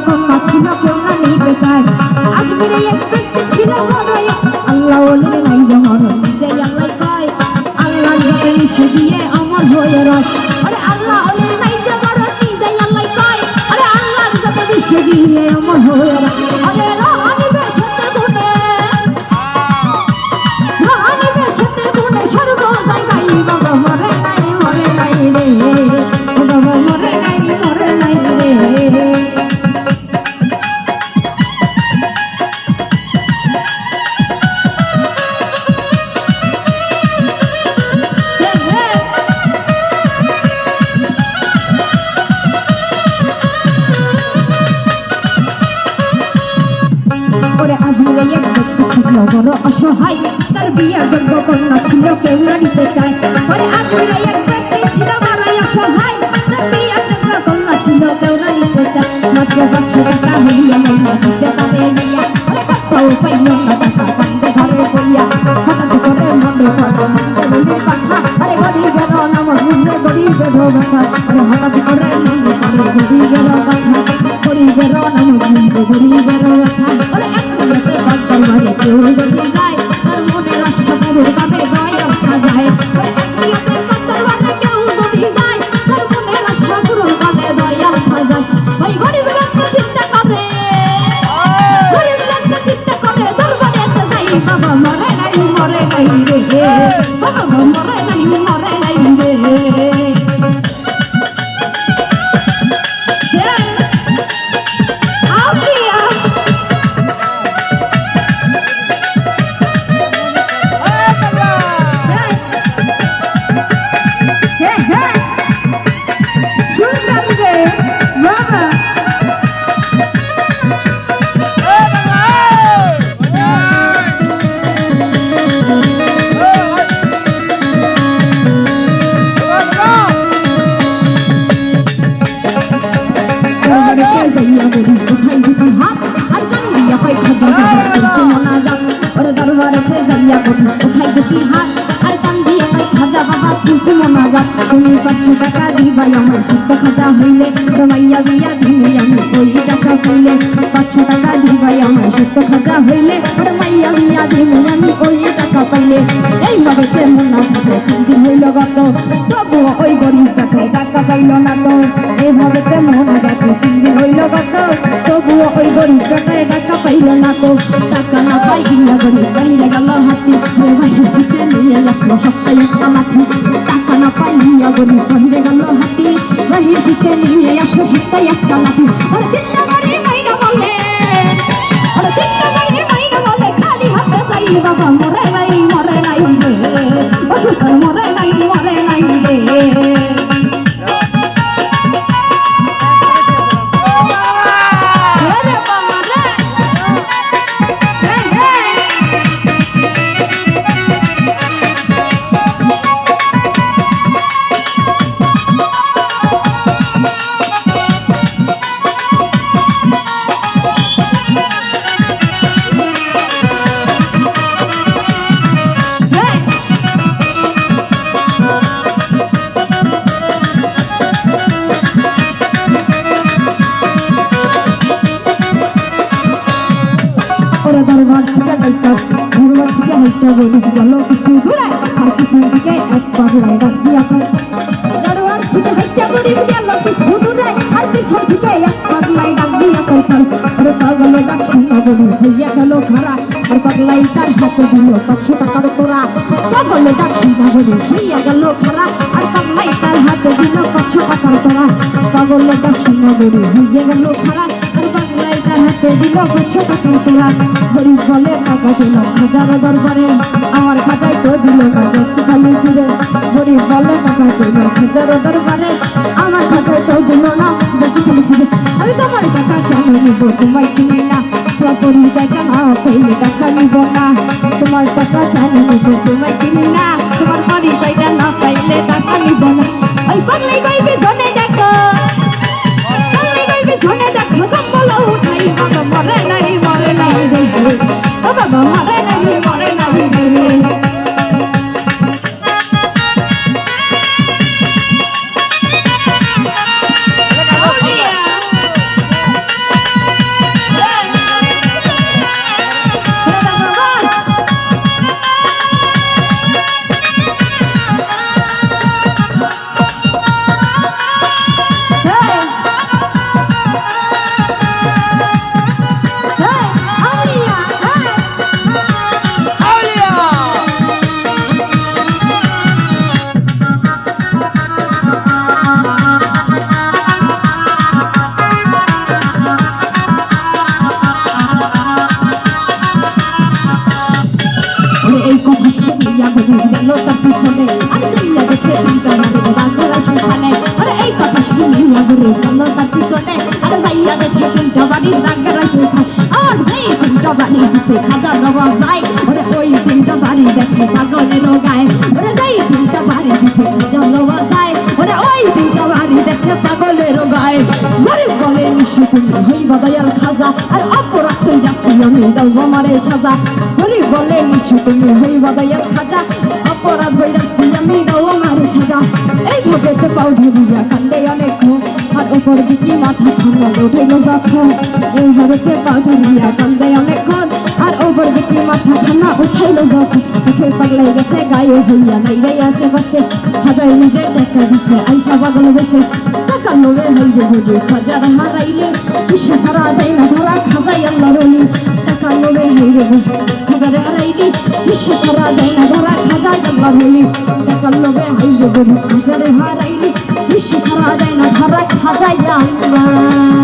কন্যা ছিল কেউ না নিতে চায় আজমিরে এক ব্যক্তি ছিল বড়ই আল্লাহ ওলির নাই যেমন নিজেই আল্লাহ কয় আল্লাহ যাবে মিশে দিয়ে আমার হয়ে রয় আরে আল্লাহ ওলির নাই যেমন নিজেই আল্লাহ কয় আরে আল্লাহ যাবে মিশে দিয়ে আমার হয়ে রয় আরে রহানি বেশতে গুনে স্বর্গ জায়গায় বাবা মরে নাই রে বাবা মরে নাই রে আজমিরে এক ব্যক্তি ছিল বড় অসহায় তার বিয়ে যোগ্য কন্যা ছিল কেউ না নিতে চায় পরে আজমিরে এক ব্যক্তি ছিল বড় অসহায় তার বিয়ে যোগ্য কন্যা ছিল কেউ না নিতে চায় মাত্র 500 টাকা হইয়া মাইনা দিতে পারে নিয়া আরে কত পাইল না টাকা পান্ডে ঘরে পড়িয়া হঠাৎ করে মনে পড়ল মনে কথা আরে গরিবের নাম শুনলে গরিবের কথা আরে হঠাৎ করে মনে পড়ল গরিবের কথা গরিবের নাম শুনলে গরিবের কথা আরে দরবারে কেউ যদি যায় তার মনে রাষ্ট্র প্রভুর ভাবে দয়াল সাজায় দরবারে কেউ যদি যায় তার মনে রাষ্ট্র প্রভুর ভাবে দয়াল সাজায় ওই গরিব লোকটা চিন্তা করে দরবারে যাই বাবা মরে নাই রে বাবা মরে নাই রে তুমি 500 টাকা দিবাই আমার সত্য খাজা হইলে মাইয়া বিয়া দিলে আমি ওই টাকা হইলে 500 টাকা দিবাই আমার সত্য খাজা হইলে মাইয়া বিয়া দিলে আমি ওই টাকা পাইলে এইভাবে কেমন না থাকে 3 দিন হইল গত তবু ওই গরিব টাকায় টাকা পাইল না তো এইভাবে কেমন দেখো 3 দিন হইল গত তবু ওই গরিব টাকায় টাকা পাইল না তো টাকা না পাই গিয়া গরিব পাইলে গেল হাতি নিয়ে আসলো সপ্তাহে কামাতি টাকা না পাইয়া গরিব পাইলে গেল হাতি বাহির দিকে নিয়ে আসলো সপ্তাহে একটা লাঠি আর চিন্তা করে মাইনা বলে খালি হাতে যাই বাবা মরে নাই রে অসুখ মরে নাই রে দরবার থেকে যাইতাম দরবার থেকে হইতে বলি গেল কিছু দূরে আর কিছু দিকে একবার লাইডাক দিয়া দরবার থেকে হইতে বলি গেল কিছু দূরে আর কিছু দিকে একবার লাইডাক দিয়া আরে পাগল ডাকছেন না বলি হইয়া গেল খারা আর পাগলাই তার হাতে দিল 500 টাকার তোরা পাগল ডাকছেন না বলি হইয়া গেল খারা আর পাগলাই তার হাতে দিল 500 টাকার তোরা পাগল ডাকছেন না বলি হইয়া গেল খারা হাতে দিল 500 টাকার তোরা গরিব বলে টাকা দিল হাজার দরবারে আমার খাতায় তো দিল কাগজ খালি ফিরে গরিব বলে টাকা দিল হাজার দরবারে আমার খাতায় তো দিল না বেশি খালি ফিরে আমি তোমার টাকা কেন নিব তোমায় চিনি না পরিচয় না পেলে টাকা নিব না তোমার টাকা কেন নিব তোমায় চিনি না তোমার পরিচয়টা না পাইলে টাকা নিব না ওই পাগলাই কইবে জনে দেখো কম্বল উঠাই বাবা মরে নাই রে ও বাবা মরে নাই রে বাড়ির দাগে রাখে খায় আর যেই তিনটা বাড়ি দিছে খাজা দেওয়া যায় ওরে ওই তিনটা বাড়ি দেখে পাগলের গায়ে ওরে যেই তিনটা বাড়ি দিছে খাজা দেওয়া যায় ওরে ওই তিনটা বাড়ি দেখে পাগলের গায়ে গরিব বলে নিশ্চয় তুমি হইবা দয়াল খাজা আর অপরাধ হয়ে যাচ্ছি আমি দাও আমারে সাজা গরিব বলে নিশ্চয় তুমি হইবা দয়াল খাজা অপরাধ হয়ে যাচ্ছি আমি দাও আমারে সাজা এই ভোগেতে পাও ঢেবিয়া কান্দে অনেকক্ষণ আর উপর দিকে মাথা ঠান্ডা উঠাইল যখন এই ভোগেতে পাও ঢেবিয়া কান্দে অনেকক্ষণ আর উপর দিকে মাথা ঠান্ডা উঠাইল যখন উঠে পাগলে গেছে গায়ে হইয়া নাই রে আশেপাশে খাজাই নিজে টাকা দিছে আইসা পাগল বসে টাকা লোভে হইবে বুঝে খাজার হারাইলে বিশ্বে সারা যায় না ধরা খাজাই আল্লাহ রলি টাকা লোভে হইবে বুঝে খাজার হারাইলে বিশ্বে সারা যায় না ধরা খাজাই আল্লাহ রলি টাকা লোভে হইবে বুঝে খাজার হারাইলে বিশ্বে সারা যায় না ধরা খাজাই আল্লাহ